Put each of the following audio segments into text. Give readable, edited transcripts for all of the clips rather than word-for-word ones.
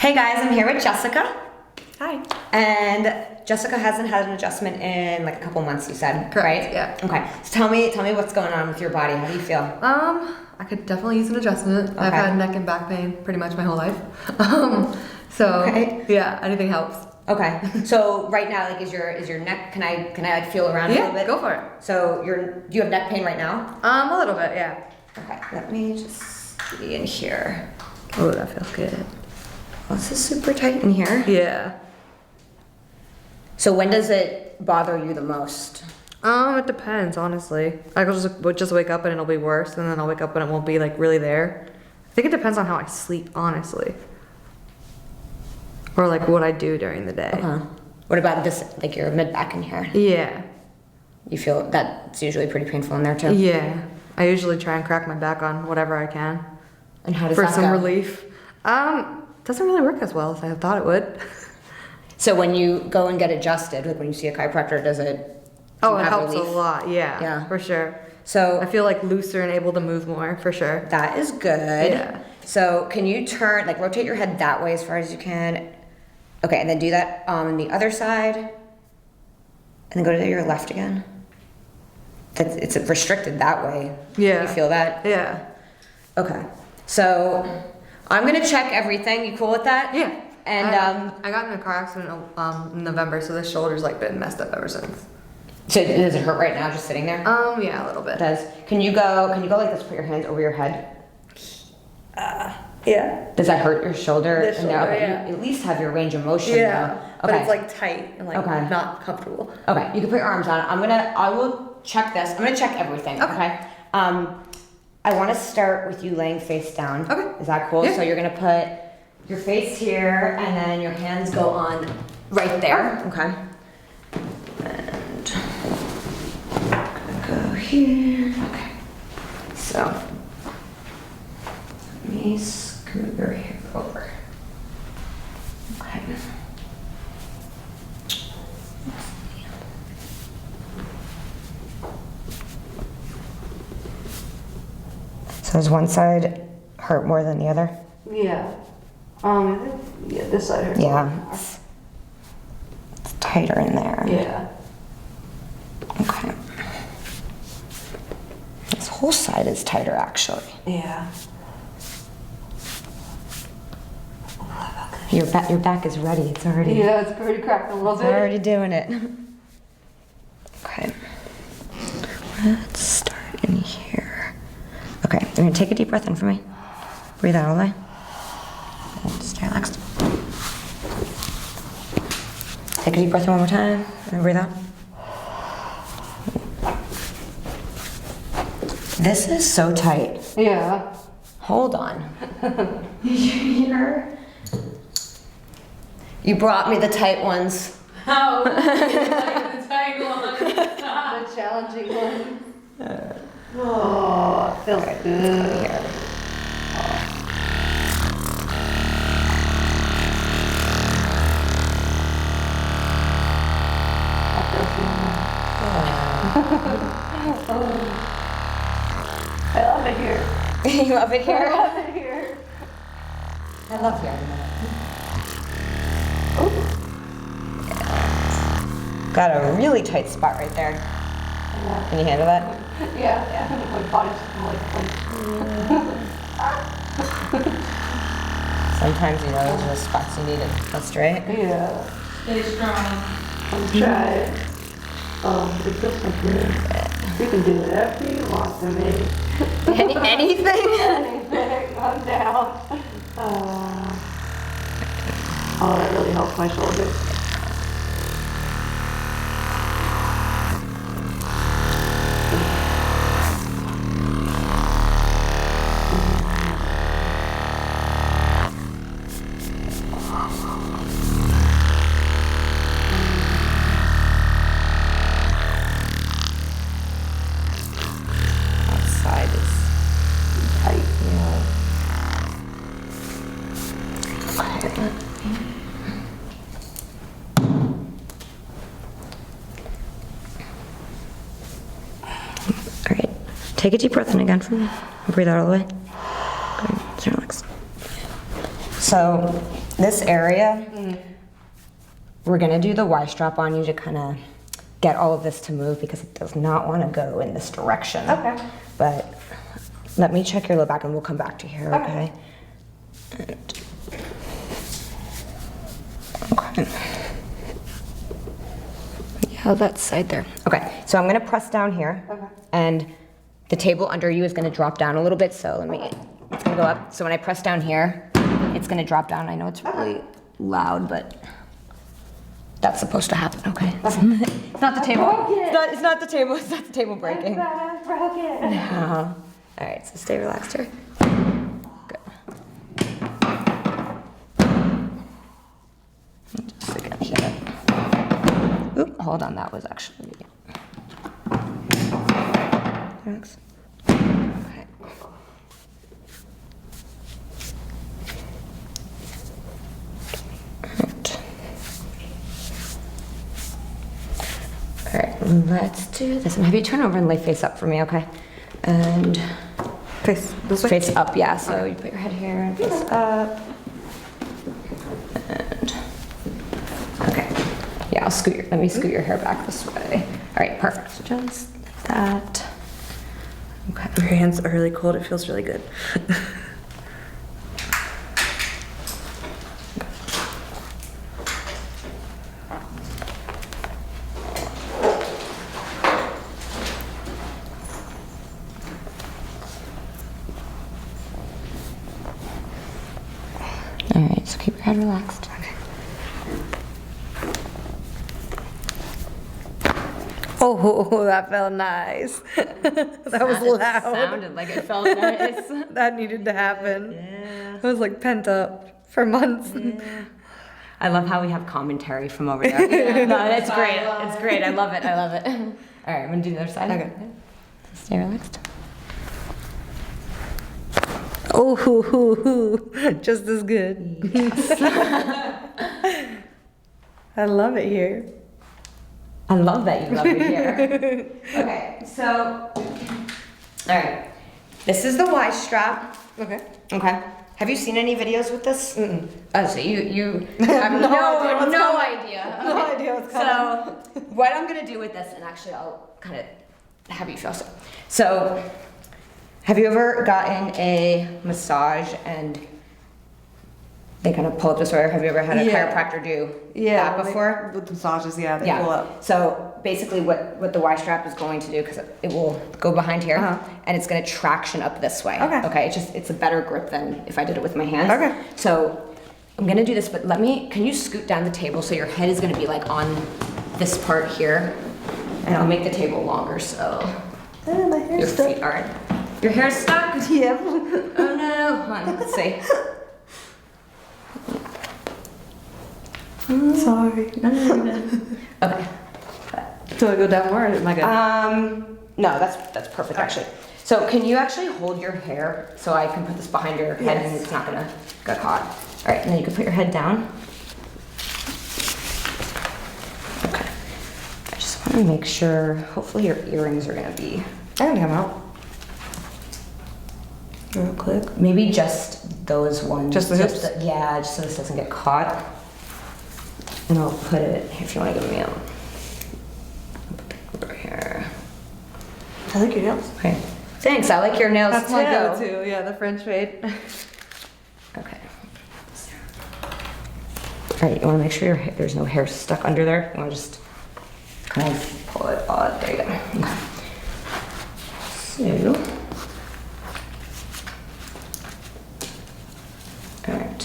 Hey guys, I'm here with Jessica. Hi. And Jessica hasn't had an adjustment in like a couple months, you said, Correct, right? yeah. Okay, so tell me what's going on with your body. How do you feel? I could definitely use an adjustment. Okay. I've had neck and back pain pretty much my whole life. Yeah, anything helps. Okay, so right now, like, is your neck? Can I like feel around a little bit? Yeah, go for it. So do you have neck pain right now? A little bit, yeah. Okay, let me just be in here. Oh, that feels good. Oh, this is super tight in here. Yeah. So when does it bother you the most? It depends, honestly. I could just wake up and it'll be worse, and then I'll wake up and it won't be like really there. I think it depends on how I sleep, honestly. Or like what I do during the day. What about this, like your mid back in here? Yeah. You feel that's usually pretty painful in there too? Yeah. I usually try and crack my back on whatever I can. And how does for that some go? relief. Doesn't really work as well as I thought it would. So when you go and get adjusted, like when you see a chiropractor, does it? Oh, it helps relief? A lot. Yeah. Yeah. For sure. So I feel like looser and able to move more, for sure. that is good. Yeah. So can you rotate your head that way as far as you can? Okay, and then do that on the other side. And then go to your left again. It's restricted that way. Yeah. You feel that? Yeah. Okay. So I'm gonna check everything. You cool with that? Yeah. And I got in a car accident in November, so this shoulder's like been messed up ever since. so does it hurt right now just sitting there? Yeah, a little bit. It does. Can you go like this, put your hands over your head? Yeah. Does that hurt your shoulder? This shoulder, okay. yeah. You at least have your range of motion Yeah. now. But Okay. it's like tight and like Okay. not comfortable. Okay, you can put your arms on. I will check this. I'm gonna check everything. Okay. I want to start with you laying face down. Okay. Is that cool? Yeah. So you're gonna put your face here, and then your hands go on right there. Okay. And I'm gonna go here. Okay. So let me scoot your hair over. Okay. So does one side hurt more than the other? Yeah. Yeah, this side hurts. Yeah. It's tighter in there. Yeah. Okay. This whole side is tighter, actually. Yeah. Your back is ready. It's already. Yeah, it's already cracked a little It's bit. already doing it. Okay. Let's start in here. Okay, you're gonna take a deep breath in for me. Breathe out all the way. And stay relaxed. Take a deep breath in one more time, and breathe out. This is so tight. Yeah. Hold on. You brought me the tight ones. Oh, the tight one. The challenging one. Oh, it feels good. Here. I love it here. You love it I here? love it here. I love here. Got a really tight spot right there. Can you handle that? Yeah, yeah. My body's Sometimes, those are the spots you need to adjust, right? Yeah. Stay strong. I'm trying. Oh, it feels so good. You can do whatever you want to me. Anything? Anything, I'm down. Oh, that really helps my shoulder. That side is Tight. yeah. All right. Take a deep breath in again for me. Breathe out all the way. Good. Just relax. So this area, we're gonna do the Y strap on you to kind of get all of this to move because it does not want to go in this direction. Okay. But let me check your low back and we'll come back to here, okay? Okay. Yeah, that side there. Okay, so I'm gonna press down here. Okay. And the table under you is gonna drop down a little bit, so it's gonna go up. So when I press down here, it's gonna drop down. I know it's really loud, but that's supposed to happen, okay? It's not the table. It's not the table, it's not the table breaking. No. All right, so stay relaxed here. Good. Just again, shut it. Oop, hold on, that was actually. Thanks. Okay. All right, let's do this. And have you turn over and lay face up for me, okay? And Face this way? face up, yeah. So you put your head here and face up. And okay, yeah. Let me scoot your hair back this way. All right, perfect. Just like that. Okay. Your hands are really cold. It feels really good. All right, so keep your head relaxed. Oh, that felt nice. That was loud. Sounded like it felt nice. That needed to happen. Yeah. It was like pent up for months. I love how we have commentary from over there. No, it's great. It's great. I love it. I love it. All right, I'm gonna do the other side. Okay. Stay relaxed. Oh, hoo, hoo, hoo. Just as good. I love it here. I love that you love it here. Okay, so, all right. This is the Y strap. Okay. Okay. Have you seen any videos with this? Mm-mm. Oh, so you have no idea. No idea what's coming. So, what I'm gonna do with this, and actually I'll kind of have you feel so. Have you ever gotten a massage and they kind of pull up this way? Or have you ever had a chiropractor do that before? With massages, they pull up. So basically what the Y strap is going to do, because it will go behind here, and it's going to traction up this way. Okay. Okay, it's a better grip than if I did it with my hands. Okay. So I'm going to do this, but can you scoot down the table so your head is going to be like on this part here, and I'll make the table longer so Oh, my hair's your stuck. feet aren't. Your hair's stuck? Yep. Oh no. Hold on, let's see. Sorry. Okay. Do I go down more or am I good? No, that's perfect actually. So can you actually hold your hair so I can put this behind your head and it's not gonna get caught? All right, and then you can put your head down. Okay. I just want to make sure. Hopefully your earrings are gonna be. I can come out. Real quick. Maybe just those ones. Just the hips? Yeah, just so this doesn't get caught. And I'll put it if you want to give me a. Over here. I like your nails. Okay. Thanks. I like your nails That's too. my go-to. Yeah, the French fade. Okay. All right. You want to make sure there's no hair stuck under there. You want to just kind of pull it out. There you go. Okay. So. All right.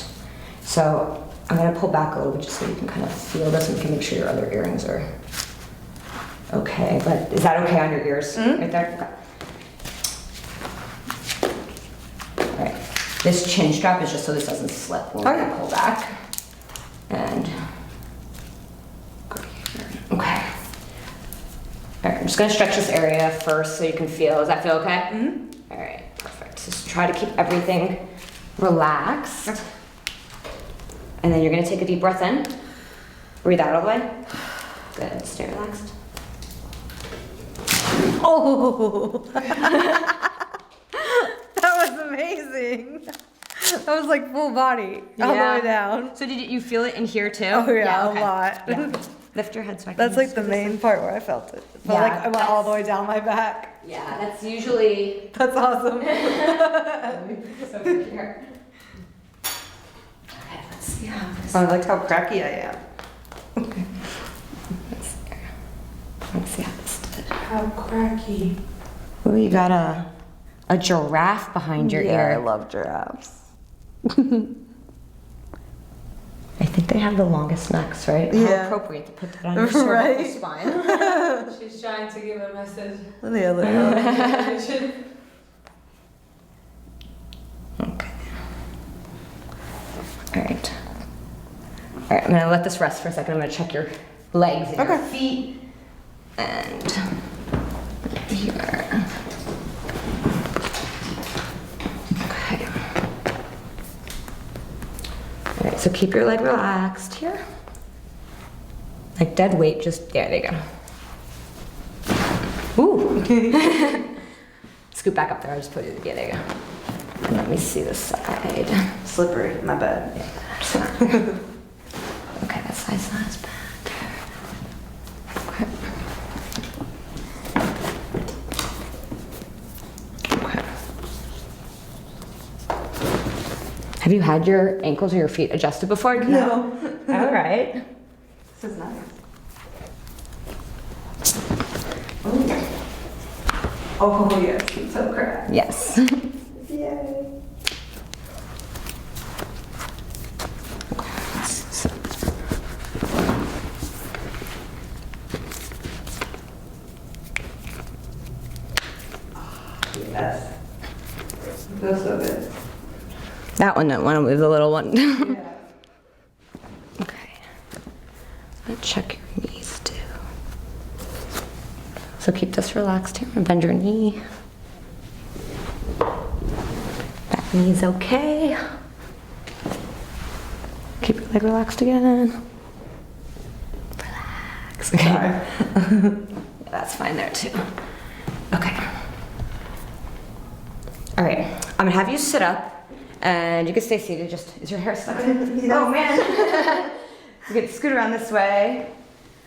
So I'm gonna pull back a little bit just so you can kind of feel this and you can make sure your other earrings are okay. But is that okay on your ears? Right there? Okay. All right. This chin strap is just so this doesn't slip when we pull back. And go here. Okay. All right, I'm just gonna stretch this area first so you can feel. Does that feel okay? All right, perfect. Just try to keep everything relaxed. And then you're gonna take a deep breath in. Breathe out all the way. Good, stay relaxed. Oh, that was amazing. I was like full body all the way down. So did you feel it in here too? Oh yeah, okay. a lot. Yeah. Lift your head so I can. That's like the scoot this main part where I felt it. But Yeah, like I went all the way down my back. Yeah, that's usually. That's awesome. So here. Okay, let's see how this. I like how cracky I am. Okay. Let's see how this did. How cracky. Oh, you got a giraffe behind your I ear. love giraffes. I think they have the longest necks, right? Yeah. How appropriate to put that on your cervical Right? spine. She's trying to give a message. The other one. Okay. All right. All right, I'm gonna let this rest for a second. I'm gonna check your legs and your Okay. feet. And here. Okay. All right, so keep your leg relaxed here. Like dead weight, just there, they go. Ooh. Scoot back up there, I'll just put it, yeah, there you go. And let me see this side. Slippery, my bad. Okay, that side's not as bad. Okay. Okay. Have you had your ankles or your feet adjusted before? No. All right. This is nice. Oh yes, it's so cracked. Yes. Yay. Yes. Feels so good. That one was the little one. Yeah. Okay. Let's check your knees too. So keep this relaxed here and bend your knee. That knee's okay. Keep your leg relaxed again. Relax. Okay. Yeah, that's fine there too. Okay. All right. I'm gonna have you sit up. And you can stay seated, just, is your hair stuck in? Oh man. You can scoot around this way.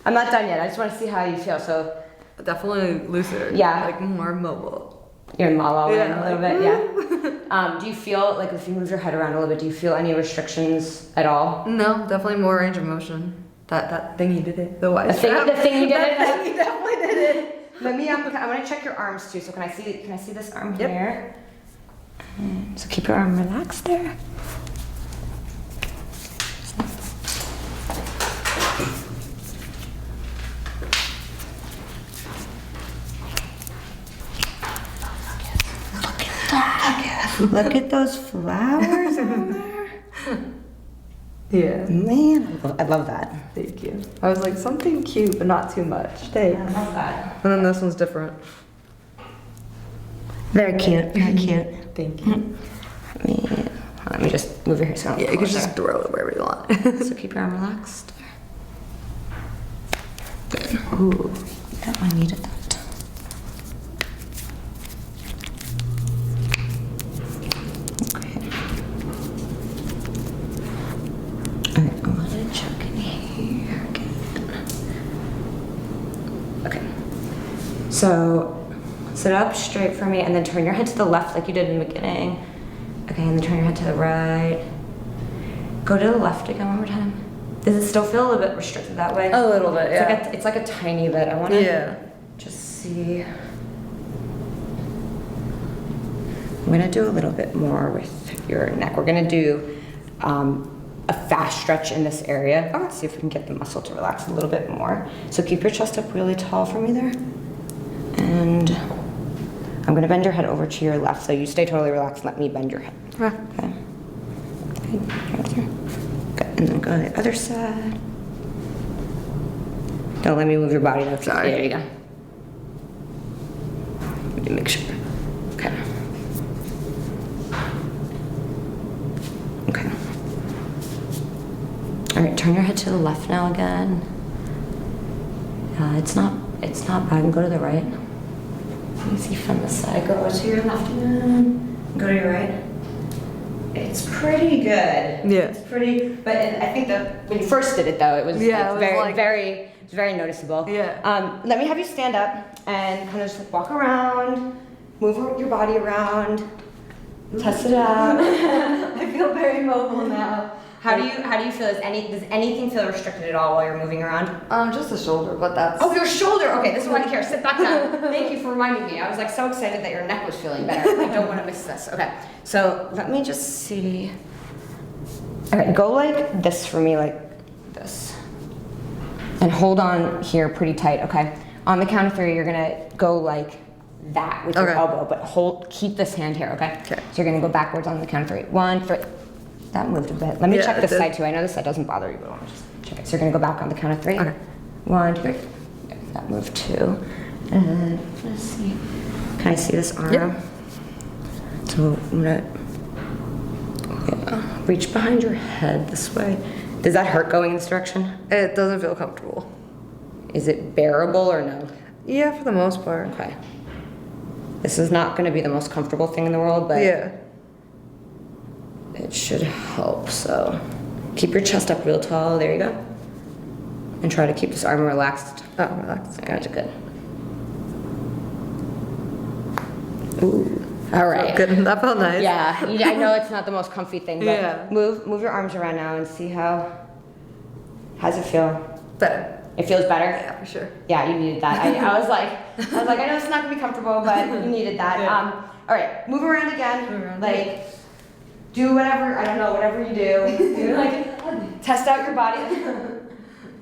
I'm not done yet, I just want to see how you feel, so. Definitely looser. Yeah. Like more mobile. You're in la land Yeah, a little bit, yeah. Do you feel, like if you move your head around a little bit, do you feel any restrictions at all? No, definitely more range of motion. That thing you did it. The wise The thing you did That it? thing you definitely did it. Let me, I'm gonna check your arms too, so can I see this arm Yep. here? So keep your arm relaxed there. Look at those flowers on there. Yeah. Man, I love that. Thank you. I was like, something cute, but not too much. Thanks. I love that. And then this one's different. Very cute, very cute. Thank you. Let me just move your hair so I don't Yeah, you can pull it just throw it wherever you want. there. So keep your arm relaxed. Good. Ooh, that one needed that. Okay. All right, I want to check in here again. Okay. So sit up straight for me and then turn your head to the left like you did in the beginning. Okay, and then turn your head to the right. Go to the left again one more time. Does it still feel a little bit restricted that way? A little bit, yeah. It's like a tiny bit. I want to Yeah. just see. I'm going to do a little bit more with your neck. We're going to do a fast stretch in this area. Let's see if we can get the muscle to relax a little bit more. So keep your chest up really tall for me there. And I'm going to bend your head over to your left. So you stay totally relaxed and let me bend your head. Okay. Okay. Good. And then go to the other side. Don't let me move your body though. Sorry. There you go. Let me make sure. Okay. Okay. All right, turn your head to the left now again. It's not bad. Go to the right. Let me see from this side. Go to your left again. Go to your right. It's pretty good. Yeah. It's pretty, but I think that when you first did it though, it was, Yeah, it was very noticeable. Yeah. Let me have you stand up and kind of just like walk around, move your body around, test it out. I feel very mobile now. How do you feel? Does anything feel restricted at all while you're moving around? Just the shoulder, but that's. Oh, your shoulder. Okay, this is why I care. Sit back down. Thank you for reminding me. I was like so excited that your neck was feeling better. I don't want to miss this. Okay, so let me just see. Okay, go like this for me, like this, and hold on here pretty tight. Okay, on the count of 3, you're gonna go like that with your elbow, but keep this hand here. Okay. Okay. So you're gonna go backwards on the count of 3. 1, 3. That moved a bit. Let me check this side too. I know this side doesn't bother you, but I want to just check it. So you're gonna go back on the count of 3. Okay. 1, 2, 3. Yeah, that moved 2. And let's see. Can I see this arm? Yep. So I'm gonna reach behind your head this way. Does that hurt going in this direction? It doesn't feel comfortable. Is it bearable or no? Yeah, for the most part. Okay. This is not gonna be the most comfortable thing in the world, but Yeah. it should help. So keep your chest up real tall. There you go. And try to keep this arm relaxed. Oh, relax. Gotcha, good. Ooh. All right. Good. That felt nice. Yeah, I know it's not the most comfy thing, but Yeah. move your arms around now and see how's it feel? Better. It feels better? Yeah, for sure. Yeah, you needed that. I was like, I know it's not gonna be comfortable, but you needed that. Yeah. All right, move around again. Move around. Like, do whatever, I don't know, whatever you do. Do like, test out your body.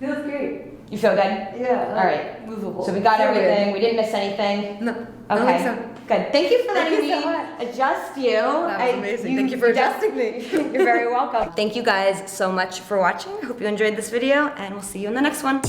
Feels great. You feel good? Yeah. All right. Movable. So we got Feel good. everything. We didn't miss anything. No. I don't Okay. think so. Good. Thank you for letting Thank you me so much. adjust you. That was amazing. Thank you for adjusting me. You're very welcome. Thank you guys so much for watching. I hope you enjoyed this video, and we'll see you in the next one.